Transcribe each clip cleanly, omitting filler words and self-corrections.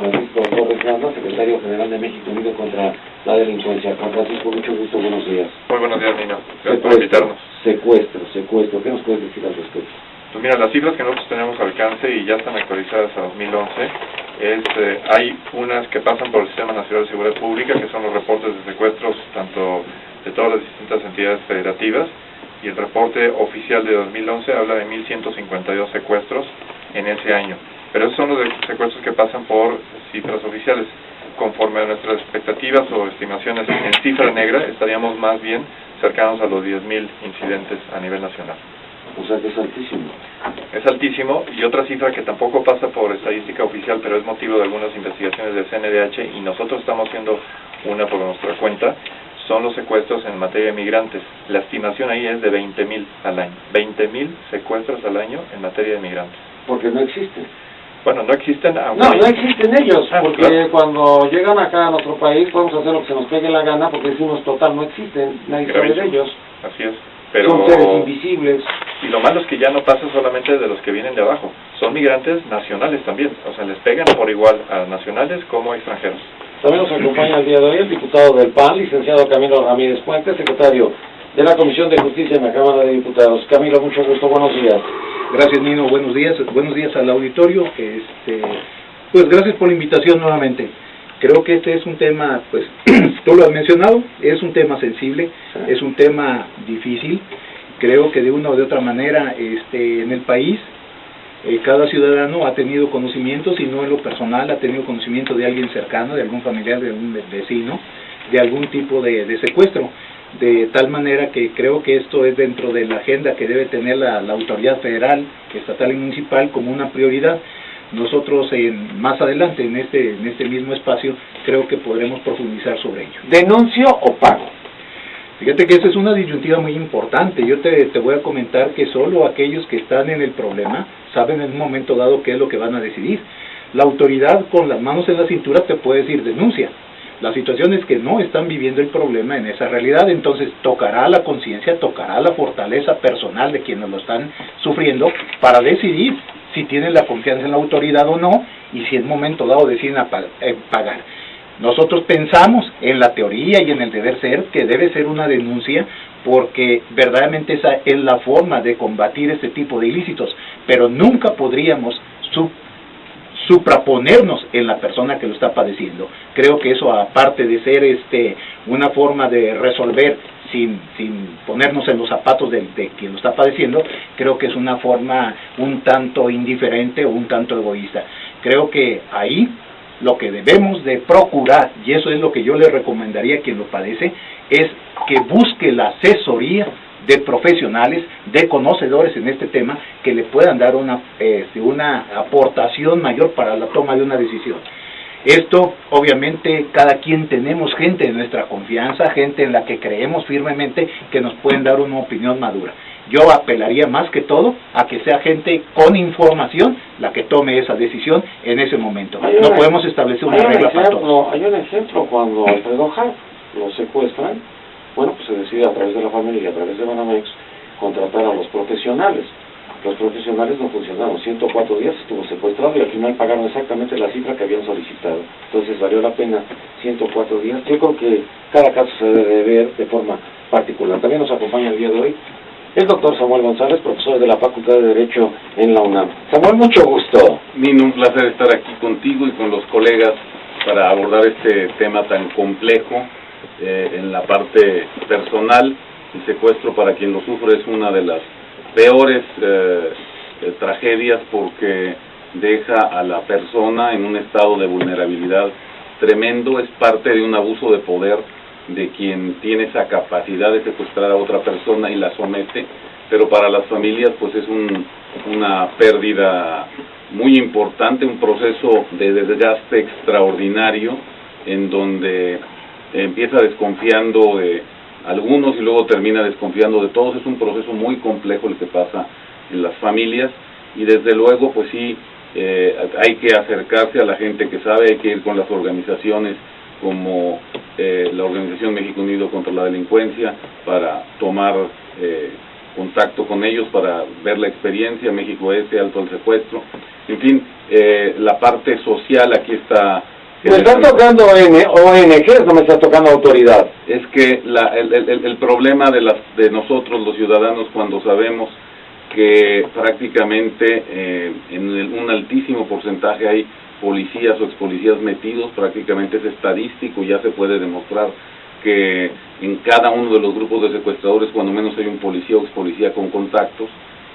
Francisco López Landa, secretario general de México Unido contra la Delincuencia. Juan Francisco, mucho gusto, buenos días. Muy buenos días, Nino. Gracias por invitarnos. Secuestro, ¿qué nos puedes decir al respecto? Pues mira, las cifras que nosotros tenemos al alcance y ya están actualizadas a 2011, hay unas que pasan por el Sistema Nacional de Seguridad Pública, que son los reportes de secuestros tanto de todas las distintas entidades federativas, y el reporte oficial de 2011 habla de 1.152 secuestros en ese año. Pero esos son los secuestros que pasan por cifras oficiales. Conforme a nuestras expectativas o estimaciones en cifra negra, estaríamos más bien cercanos a los 10.000 incidentes a nivel nacional. O sea que es altísimo. Es altísimo, y otra cifra que tampoco pasa por estadística oficial, pero es motivo de algunas investigaciones del CNDH, y nosotros estamos haciendo una por nuestra cuenta, son los secuestros en materia de migrantes. La estimación ahí es de 20.000 al año. 20.000 secuestros al año en materia de migrantes. Porque no existen. Bueno, no existen... No existen ellos, porque claro, cuando llegan acá a nuestro país podemos hacer lo que se nos pegue la gana, porque decimos, total, no existen, nadie sabe de ellos. Así es. Pero... son seres invisibles. Y lo malo es que ya no pasa solamente de los que vienen de abajo, son migrantes nacionales también, o sea, les pegan por igual a nacionales como a extranjeros. También nos acompaña el día de hoy el diputado del PAN, licenciado Camilo Ramírez Puente, secretario de la Comisión de Justicia en la Cámara de Diputados. Camilo, mucho gusto, buenos días. Gracias, Nino, buenos días al auditorio. Pues gracias por la invitación nuevamente. Creo que este es un tema, pues, tú lo has mencionado, es un tema sensible, es un tema difícil. Creo que de una o de otra manera en el país cada ciudadano ha tenido conocimiento, si no en lo personal, ha tenido conocimiento de alguien cercano, de algún familiar, de algún vecino, de algún tipo de secuestro. De tal manera que creo que esto es dentro de la agenda que debe tener la autoridad federal, estatal y municipal como una prioridad. Nosotros más adelante en este mismo espacio creo que podremos profundizar sobre ello. ¿Denuncio o pago? Fíjate que esa es una disyuntiva muy importante. Yo te voy a comentar que solo aquellos que están en el problema saben en un momento dado qué es lo que van a decidir. La autoridad con las manos en la cintura te puede decir denuncia. La situación es que no están viviendo el problema en esa realidad, entonces tocará la conciencia, tocará la fortaleza personal de quienes lo están sufriendo para decidir si tienen la confianza en la autoridad o no, y si en un momento dado deciden pagar. Nosotros pensamos en la teoría y en el deber ser que debe ser una denuncia, porque verdaderamente esa es la forma de combatir este tipo de ilícitos, pero nunca podríamos supraponernos en la persona que lo está padeciendo. Creo que eso, aparte de ser una forma de resolver sin ponernos en los zapatos de quien lo está padeciendo, creo que es una forma un tanto indiferente o un tanto egoísta. Creo que ahí lo que debemos de procurar, y eso es lo que yo le recomendaría a quien lo padece, es que busque la asesoría de profesionales, de conocedores en este tema, que le puedan dar una aportación mayor para la toma de una decisión. Esto, obviamente, cada quien tenemos gente de nuestra confianza, gente en la que creemos firmemente que nos pueden dar una opinión madura. Yo apelaría más que todo a que sea gente con información la que tome esa decisión en ese momento. No podemos establecer una regla para todos. Hay un ejemplo cuando Alfredo Harp lo secuestran. Bueno, pues se decide a través de la familia y a través de Banamex contratar a los profesionales. Los profesionales no funcionaron, 104 días estuvo secuestrado y al final pagaron exactamente la cifra que habían solicitado. Entonces valió la pena 104 días. Yo creo que cada caso se debe ver de forma particular. También nos acompaña el día de hoy el doctor Samuel González, profesor de la Facultad de Derecho en la UNAM. Samuel, mucho gusto. Nino, un placer estar aquí contigo y con los colegas para abordar este tema tan complejo. En la parte personal, el secuestro para quien lo sufre es una de las peores tragedias, porque deja a la persona en un estado de vulnerabilidad tremendo. Es parte de un abuso de poder de quien tiene esa capacidad de secuestrar a otra persona y la somete, pero para las familias pues es una pérdida muy importante, un proceso de desgaste extraordinario en donde empieza desconfiando de algunos y luego termina desconfiando de todos. Es un proceso muy complejo el que pasa en las familias, y desde luego pues sí hay que acercarse a la gente que sabe, hay que ir con las organizaciones como la Organización México Unido contra la Delincuencia para tomar contacto con ellos para ver la experiencia, México S, alto al secuestro, en fin, la parte social aquí está. Me están tocando ONGs, no me está tocando autoridad. Es que el problema de nosotros los ciudadanos, cuando sabemos que prácticamente en un altísimo porcentaje hay policías o expolicías metidos, prácticamente es estadístico, ya se puede demostrar que en cada uno de los grupos de secuestradores cuando menos hay un policía o expolicía con contactos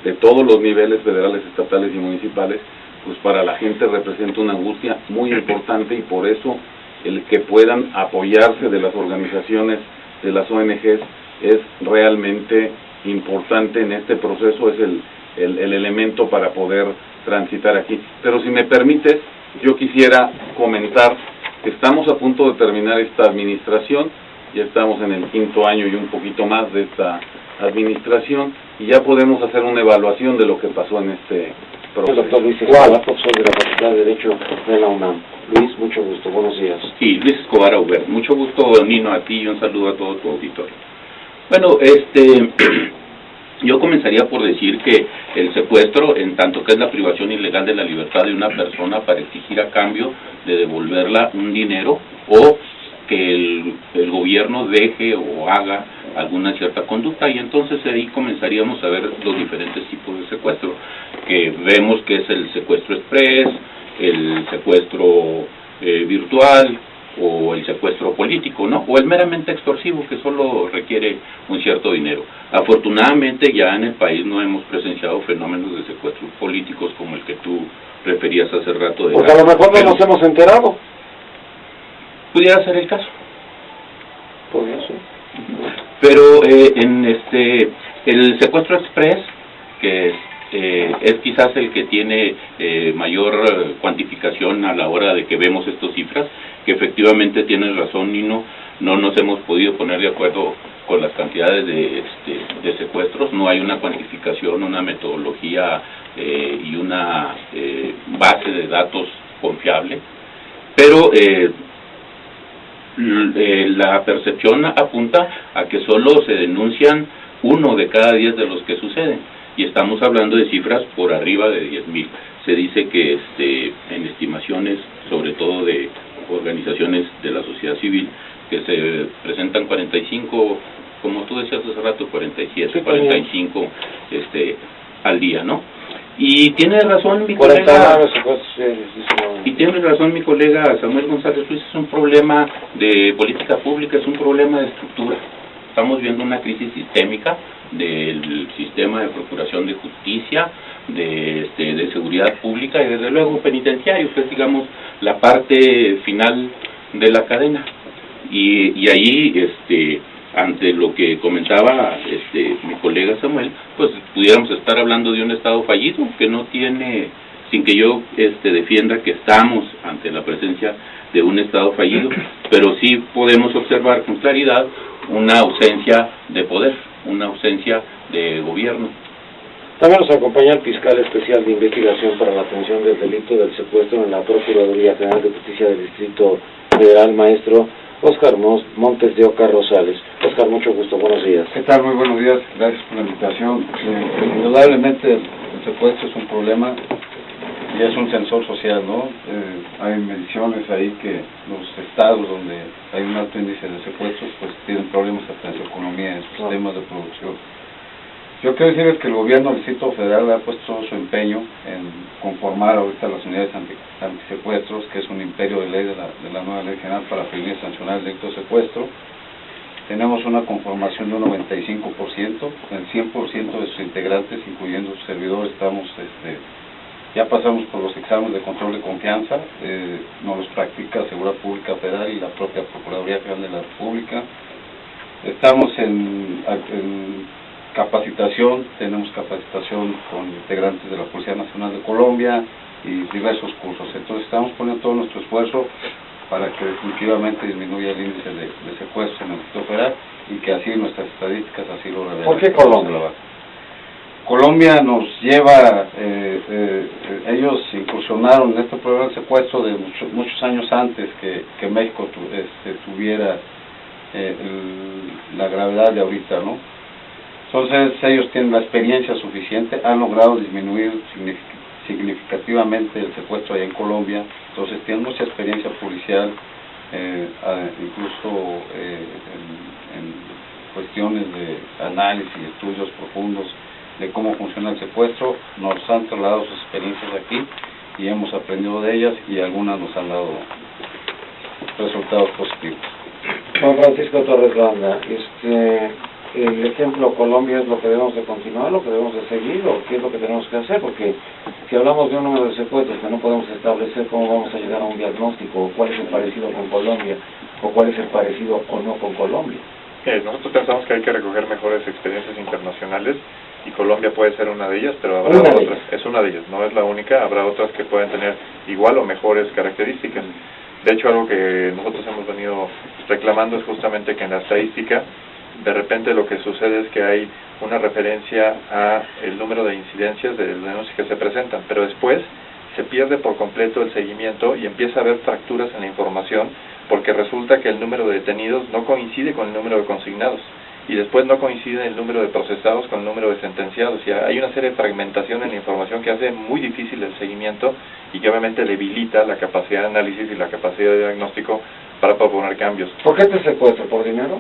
de todos los niveles federales, estatales y municipales, pues para la gente representa una angustia muy importante, y por eso el que puedan apoyarse de las organizaciones, de las ONGs, es realmente importante en este proceso, es el elemento para poder transitar aquí. Pero si me permites, yo quisiera comentar que estamos a punto de terminar esta administración, ya estamos en el 5º año y un poquito más de esta administración, y ya podemos hacer una evaluación de lo que pasó en este proceso. El doctor Luis Escobar, profesor de la Facultad de Derecho de la UNAM. Luis, mucho gusto, buenos días. Sí, Luis Escobar Aubert. Mucho gusto, Nino, a ti, y un saludo a todo tu auditorio. Bueno, yo comenzaría por decir que el secuestro, en tanto que es la privación ilegal de la libertad de una persona para exigir a cambio de devolverla un dinero, o que el gobierno deje o haga alguna cierta conducta, y entonces ahí comenzaríamos a ver los diferentes tipos de secuestro, que vemos que es el secuestro express, el secuestro virtual, o el secuestro político, ¿no? O el meramente extorsivo, que solo requiere un cierto dinero. Afortunadamente ya en el país no hemos presenciado fenómenos de secuestros políticos como el que tú referías hace rato. Porque a lo mejor no nos hemos enterado. Pudiera ser el caso. Podría ser. Pero el secuestro express, que es quizás el que tiene mayor cuantificación a la hora de que vemos estas cifras, que efectivamente tienes razón, Nino, no nos hemos podido poner de acuerdo con las cantidades de secuestros, no hay una cuantificación, una metodología y una base de datos confiable, pero la percepción apunta a que solo se denuncian 1 de cada 10 de los que suceden, y estamos hablando de cifras por arriba de 10,000. Se dice que en estimaciones, sobre todo de organizaciones de la sociedad civil, que se presentan 45, como tú decías hace rato, 47, sí, 45 al día, ¿no? Y tiene razón mi colega, Samuel González Ruiz, es un problema de política pública, es un problema de estructura. Estamos viendo una crisis sistémica del sistema de procuración de justicia, de seguridad pública y desde luego penitenciario, que es, digamos, la parte final de la cadena. Y ahí, ante lo que comentaba mi colega Samuel, pues pudiéramos estar hablando de un Estado fallido, que no tiene, sin que yo defienda que estamos ante la presencia de un Estado fallido, pero sí podemos observar con claridad una ausencia de poder, una ausencia de gobierno. También nos acompaña el fiscal especial de investigación para la atención del delito del secuestro en la Procuraduría General de Justicia del Distrito Federal, maestro Óscar Montes de Oca Rosales. Óscar, mucho gusto, buenos días. ¿Qué tal? Muy buenos días, gracias por la invitación. Indudablemente el secuestro es un problema y es un sensor social, ¿no? Hay mediciones ahí que los estados donde hay un alto índice de secuestros pues tienen problemas hasta en su economía, en sus sistemas de producción. Yo quiero decirles que el gobierno del Distrito Federal ha puesto todo su empeño en conformar ahorita las unidades antisecuestros, que es un imperio de ley de la nueva Ley General para prevenir y sancionar el delito de secuestro. Tenemos una conformación de un 95%, el 100% de sus integrantes, incluyendo sus servidores, estamos, ya pasamos por los exámenes de control de confianza, nos los practica Seguridad Pública Federal y la propia Procuraduría General de la República. Estamos en capacitación, tenemos capacitación con integrantes de la Policía Nacional de Colombia y diversos cursos. Entonces estamos poniendo todo nuestro esfuerzo para que definitivamente disminuya el índice de secuestros en el Distrito Federal y que así nuestras estadísticas así lo revelan. ¿Por qué Colombia? Colombia nos lleva, ellos incursionaron en este problema del secuestro de muchos años antes que México tuviera la gravedad de ahorita, ¿no? Entonces ellos tienen la experiencia suficiente, han logrado disminuir significativamente el secuestro allá en Colombia, entonces tienen mucha experiencia policial, incluso en cuestiones de análisis y estudios profundos de cómo funciona el secuestro. Nos han trasladado sus experiencias aquí y hemos aprendido de ellas y algunas nos han dado resultados positivos. Juan Francisco Torres Landa, el ejemplo Colombia es lo que debemos de continuar, lo que debemos de seguir, o qué es lo que tenemos que hacer, porque si hablamos de un número de secuestros que no podemos establecer cómo vamos a llegar a un diagnóstico, o cuál es el parecido con Colombia, o cuál es el parecido o no con Colombia. Nosotros pensamos que hay que recoger mejores experiencias internacionales y Colombia puede ser una de ellas, pero habrá otras. Es una de ellas, no es la única, habrá otras que pueden tener igual o mejores características. De hecho, algo que nosotros hemos venido reclamando es justamente que en la estadística, de repente lo que sucede es que hay una referencia a el número de incidencias de denuncias que se presentan, pero después se pierde por completo el seguimiento y empieza a haber fracturas en la información, porque resulta que el número de detenidos no coincide con el número de consignados, y después no coincide el número de procesados con el número de sentenciados, y hay una serie de fragmentación en la información que hace muy difícil el seguimiento y que obviamente debilita la capacidad de análisis y la capacidad de diagnóstico para proponer cambios. ¿Por qué te secuestro? ¿Por dinero?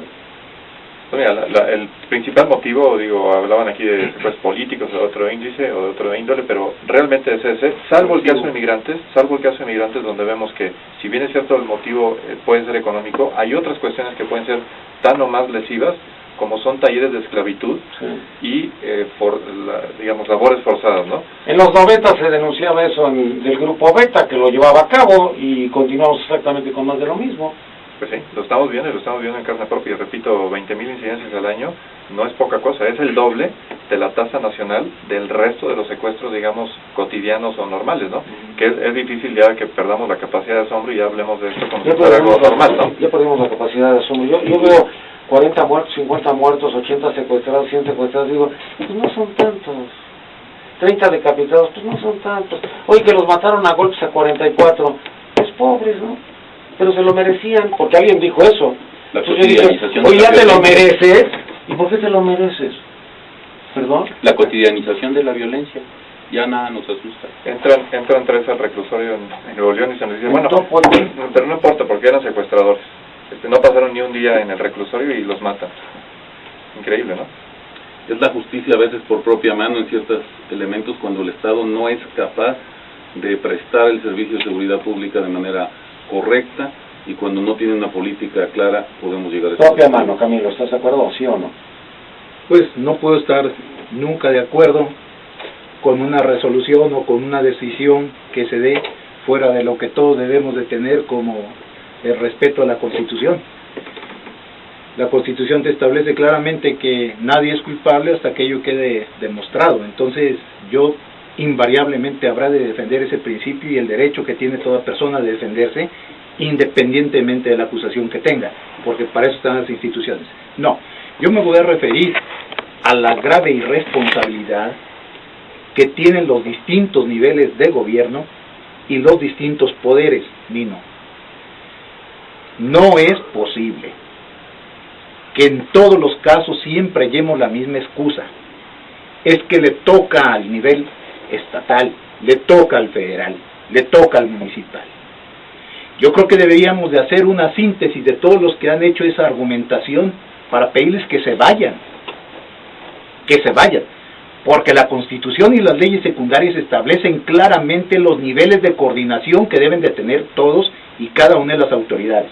Pues mira, el principal motivo, hablaban aquí de secuestros políticos o de otro índice o de otro índole, pero realmente es ese, salvo el caso de inmigrantes, donde vemos que, si bien es cierto el motivo puede ser económico, hay otras cuestiones que pueden ser tan o más lesivas, como son talleres de esclavitud y, labores forzadas, ¿no? En los 90 se denunciaba eso del grupo Beta, que lo llevaba a cabo, y continuamos exactamente con más de lo mismo. Pues sí, lo estamos viendo en carne propia. Repito, 20,000 incidencias al año no es poca cosa, es el doble de la tasa nacional del resto de los secuestros, cotidianos o normales, ¿no? Que es difícil ya que perdamos la capacidad de asombro y ya hablemos de esto como si fuera algo normal, ¿no? Ya perdimos la capacidad de asombro. Yo veo 40 muertos, 50 muertos, 80 secuestrados, 100 secuestrados, digo, pues no son tantos. 30 decapitados, pues no son tantos. Oye, que los mataron a golpes a 44, pues pobres, ¿no? Pero se lo merecían, porque alguien dijo eso. La Entonces yo dije, oye, ya te lo mereces. ¿Y por qué te lo mereces? ¿Perdón? La cotidianización de la violencia. Ya nada nos asusta. Entran 3 al reclusorio en Nuevo León y se nos dice, bueno, pero no importa porque eran secuestradores. No pasaron ni un día en el reclusorio y los matan. Increíble, ¿no? Es la justicia a veces por propia mano en ciertos elementos, cuando el Estado no es capaz de prestar el servicio de seguridad pública de manera correcta, y cuando no tiene una política clara podemos llegar a esa propia mano. Camilo, ¿estás de acuerdo, sí o no? Pues no puedo estar nunca de acuerdo con una resolución o con una decisión que se dé fuera de lo que todos debemos de tener como el respeto a la Constitución. La Constitución te establece claramente que nadie es culpable hasta que ello quede demostrado. Entonces yo invariablemente habrá de defender ese principio y el derecho que tiene toda persona de defenderse, independientemente de la acusación que tenga, porque para eso están las instituciones. No, yo me voy a referir a la grave irresponsabilidad que tienen los distintos niveles de gobierno y los distintos poderes, Nino. No es posible que en todos los casos siempre hallemos la misma excusa. Es que le toca al nivel estatal, le toca al federal, le toca al municipal. Yo creo que deberíamos de hacer una síntesis de todos los que han hecho esa argumentación para pedirles que se vayan, porque la Constitución y las leyes secundarias establecen claramente los niveles de coordinación que deben de tener todos y cada una de las autoridades,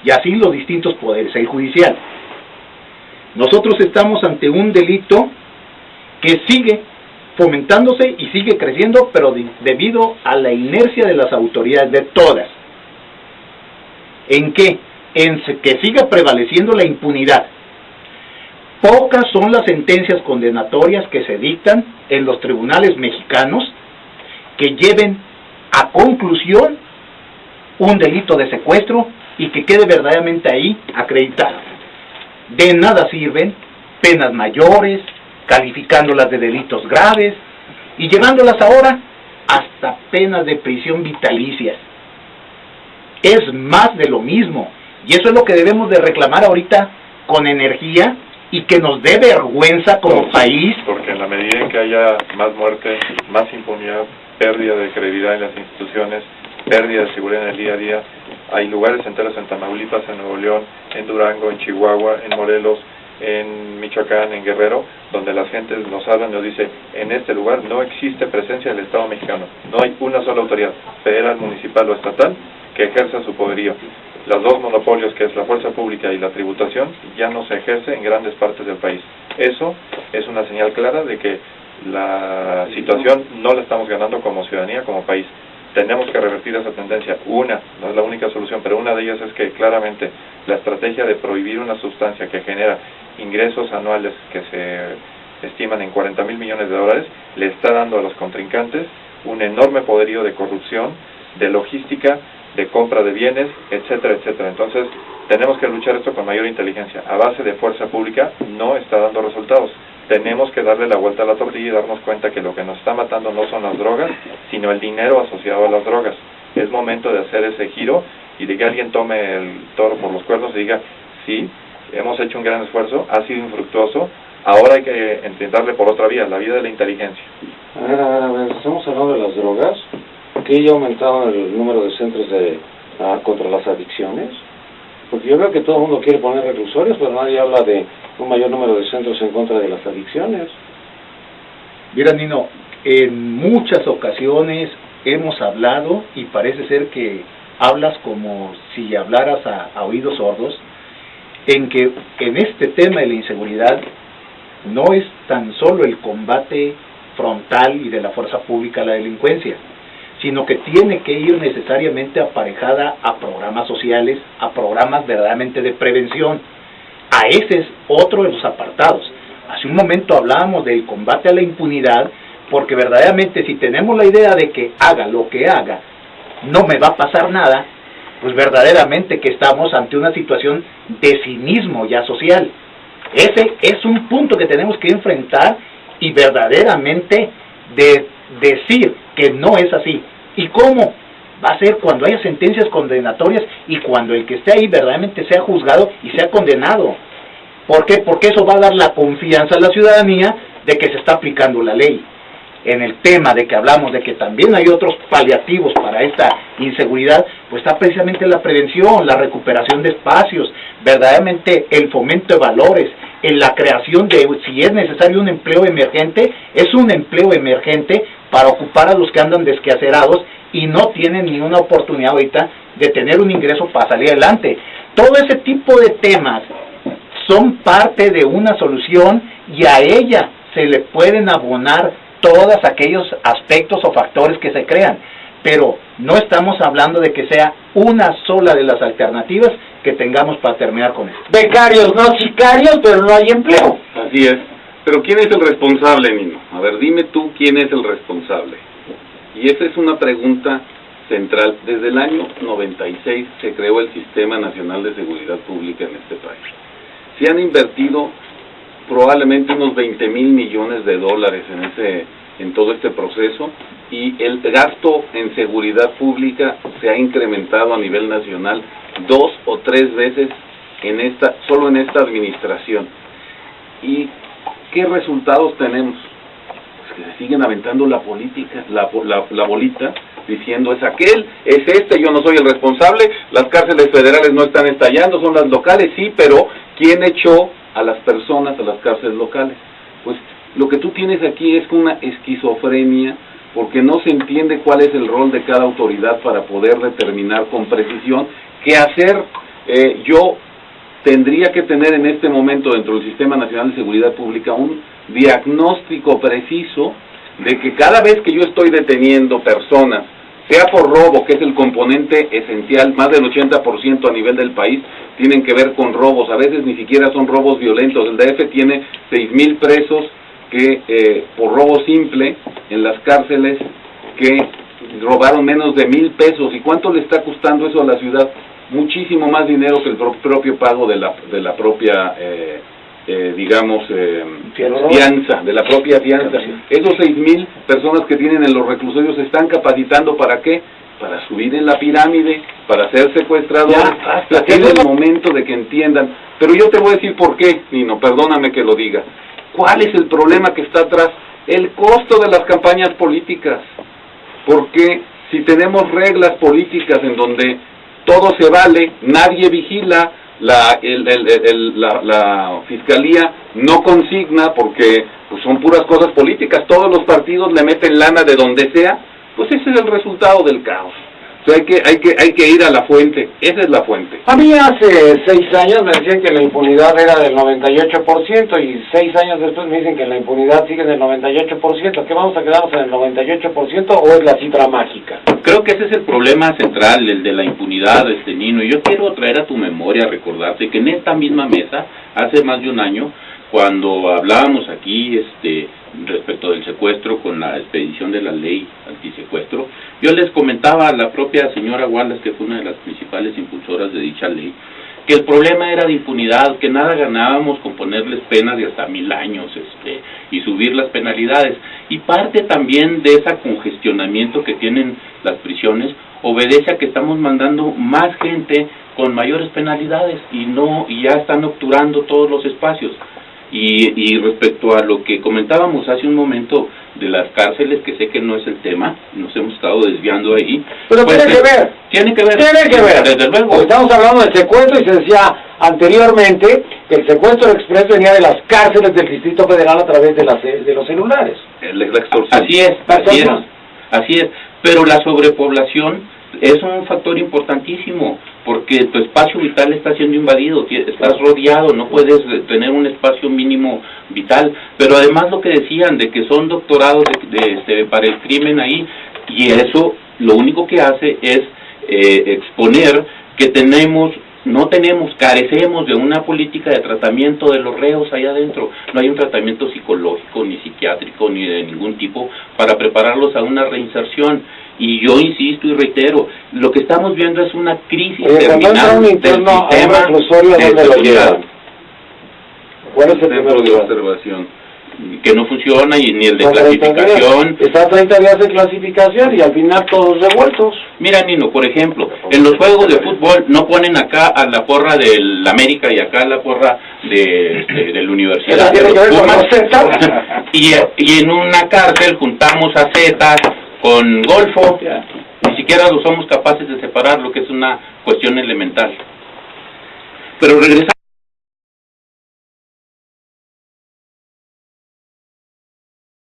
y así los distintos poderes, el judicial. Nosotros estamos ante un delito que sigue fomentándose y sigue creciendo, pero debido a la inercia de las autoridades, de todas. ¿En qué? En que siga prevaleciendo la impunidad. Pocas son las sentencias condenatorias que se dictan en los tribunales mexicanos que lleven a conclusión un delito de secuestro y que quede verdaderamente ahí acreditado. De nada sirven penas mayores, calificándolas de delitos graves y llevándolas ahora hasta penas de prisión vitalicias. Es más de lo mismo, y eso es lo que debemos de reclamar ahorita con energía y que nos dé vergüenza como país. Porque en la medida en que haya más muerte, más impunidad, pérdida de credibilidad en las instituciones, pérdida de seguridad en el día a día, hay lugares enteros en Tamaulipas, en Nuevo León, en Durango, en Chihuahua, en Morelos, en Michoacán, en Guerrero, donde las gentes nos hablan y nos dicen, en este lugar no existe presencia del Estado mexicano, no hay una sola autoridad, federal, municipal o estatal, que ejerza su poderío. Los dos monopolios, que es la fuerza pública y la tributación, ya no se ejerce en grandes partes del país. Eso es una señal clara de que la situación no la estamos ganando como ciudadanía, como país. Tenemos que revertir esa tendencia. Una, no es la única solución, pero una de ellas es que claramente la estrategia de prohibir una sustancia que genera ingresos anuales que se estiman en 40,000 millones de dólares, le está dando a los contrincantes un enorme poderío de corrupción, de logística, de compra de bienes, etcétera, etcétera. Entonces, tenemos que luchar esto con mayor inteligencia. A base de fuerza pública no está dando resultados. Tenemos que darle la vuelta a la tortilla y darnos cuenta que lo que nos está matando no son las drogas, sino el dinero asociado a las drogas. Es momento de hacer ese giro y de que alguien tome el toro por los cuernos y diga, sí, hemos hecho un gran esfuerzo, ha sido infructuoso, ahora hay que intentarle por otra vía, la vía de la inteligencia. A ver, estamos hablando de las drogas, que ya ha aumentado el número de centros contra las adicciones, porque yo creo que todo el mundo quiere poner reclusorios, pero nadie habla de un mayor número de centros en contra de las adicciones. Mira, Nino, en muchas ocasiones hemos hablado, y parece ser que hablas como si hablaras a oídos sordos, en que en este tema de la inseguridad no es tan solo el combate frontal y de la fuerza pública a la delincuencia, sino que tiene que ir necesariamente aparejada a programas sociales, a programas verdaderamente de prevención. A ese es otro de los apartados. Hace un momento hablábamos del combate a la impunidad, porque verdaderamente si tenemos la idea de que haga lo que haga, no me va a pasar nada, pues verdaderamente que estamos ante una situación de cinismo ya social. Ese es un punto que tenemos que enfrentar y verdaderamente decir que no es así. ¿Y cómo? Va a ser cuando haya sentencias condenatorias y cuando el que esté ahí verdaderamente sea juzgado y sea condenado. ¿Por qué? Porque eso va a dar la confianza a la ciudadanía de que se está aplicando la ley. En el tema de que hablamos de que también hay otros paliativos para esta inseguridad, pues está precisamente la prevención, la recuperación de espacios, verdaderamente el fomento de valores, en la creación de, si es necesario un empleo emergente, es un empleo emergente para ocupar a los que andan desquacerados y no tienen ni una oportunidad ahorita de tener un ingreso para salir adelante. Todo ese tipo de temas son parte de una solución y a ella se le pueden abonar todos aquellos aspectos o factores que se crean, pero no estamos hablando de que sea una sola de las alternativas que tengamos para terminar con esto. Becarios, no sicarios, pero no hay empleo. Así es. Pero ¿quién es el responsable, Nino? A ver, dime tú quién es el responsable. Y esa es una pregunta central. Desde el año 96 se creó el Sistema Nacional de Seguridad Pública en este país. Se han invertido probablemente unos 20,000 millones de dólares en todo este proceso, y el gasto en seguridad pública se ha incrementado a nivel nacional 2 o 3 veces solo en esta administración. ¿Y qué resultados tenemos? Pues que se siguen aventando la política, la bolita, diciendo es aquel, es este, yo no soy el responsable, las cárceles federales no están estallando, son las locales, sí, pero ¿quién echó a las personas a las cárceles locales? Pues lo que tú tienes aquí es una esquizofrenia, porque no se entiende cuál es el rol de cada autoridad para poder determinar con precisión qué hacer. Yo tendría que tener en este momento dentro del Sistema Nacional de Seguridad Pública un diagnóstico preciso de que cada vez que yo estoy deteniendo personas, sea por robo, que es el componente esencial, más del 80% a nivel del país tienen que ver con robos, a veces ni siquiera son robos violentos. El DF tiene 6,000 presos que por robo simple en las cárceles que robaron menos de 1,000 pesos. ¿Y cuánto le está costando eso a la ciudad? Muchísimo más dinero que el propio pago de la propia fianza, de la propia fianza. Esos 6,000 personas que tienen en los reclusorios se están capacitando ¿para qué? para subir en la pirámide, para ser secuestradores. Ya, basta, Es el momento de que entiendan. Pero yo te voy a decir por qué, Nino, perdóname que lo diga. ¿Cuál es el problema que está atrás? El costo de las campañas políticas. Porque si tenemos reglas políticas en donde todo se vale, nadie vigila, la fiscalía no consigna porque pues son puras cosas políticas, todos los partidos le meten lana de donde sea, pues ese es el resultado del caos. O sea, hay que ir a la fuente, esa es la fuente. A mí hace 6 años me decían que la impunidad era del 98% y 6 años después me dicen que la impunidad sigue en el 98%. ¿Qué vamos a quedarnos en el 98% o es la cifra mágica? Creo que ese es el problema central, el de la impunidad, Nino. Y yo quiero traer a tu memoria, recordarte que en esta misma mesa, hace más de un año, cuando hablábamos aquí respecto del secuestro con la expedición de la ley antisecuestro, yo les comentaba a la propia señora Wallace, que fue una de las principales impulsoras de dicha ley, que el problema era de impunidad, que nada ganábamos con ponerles penas de hasta 1000 años y subir las penalidades. Y parte también de ese congestionamiento que tienen las prisiones obedece a que estamos mandando más gente con mayores penalidades y ya están obturando todos los espacios. Y respecto a lo que comentábamos hace un momento de las cárceles, que sé que no es el tema, nos hemos estado desviando ahí. Pero pues, tiene que ver. Tiene que ver. Tiene que ver. Desde luego. Porque estamos hablando del secuestro y se decía anteriormente que el secuestro express venía de las cárceles del Distrito Federal a través de los celulares. La extorsión. Así es. Pero la sobrepoblación es un factor importantísimo, porque tu espacio vital está siendo invadido, estás rodeado, no puedes tener un espacio mínimo vital, pero además lo que decían, de que son doctorados para el crimen ahí, y eso lo único que hace es exponer que carecemos de una política de tratamiento de los reos allá adentro. No hay un tratamiento psicológico, ni psiquiátrico, ni de ningún tipo para prepararlos a una reinserción. Y yo insisto y reitero, lo que estamos viendo es una crisis terminal del sistema ¿dónde lo llevan? ¿Cuál es el centro de observación? Que no funciona, y ni el de clasificación. Está 30 días de clasificación y al final todos revueltos. Mira, Nino, por ejemplo, en los juegos de fútbol no ponen acá a la porra del América y acá a la porra de la Universidad de los Pumas. Y en una cárcel juntamos a Zetas con Golfo, ni siquiera lo somos capaces de separar, lo que es una cuestión elemental. Pero regresamos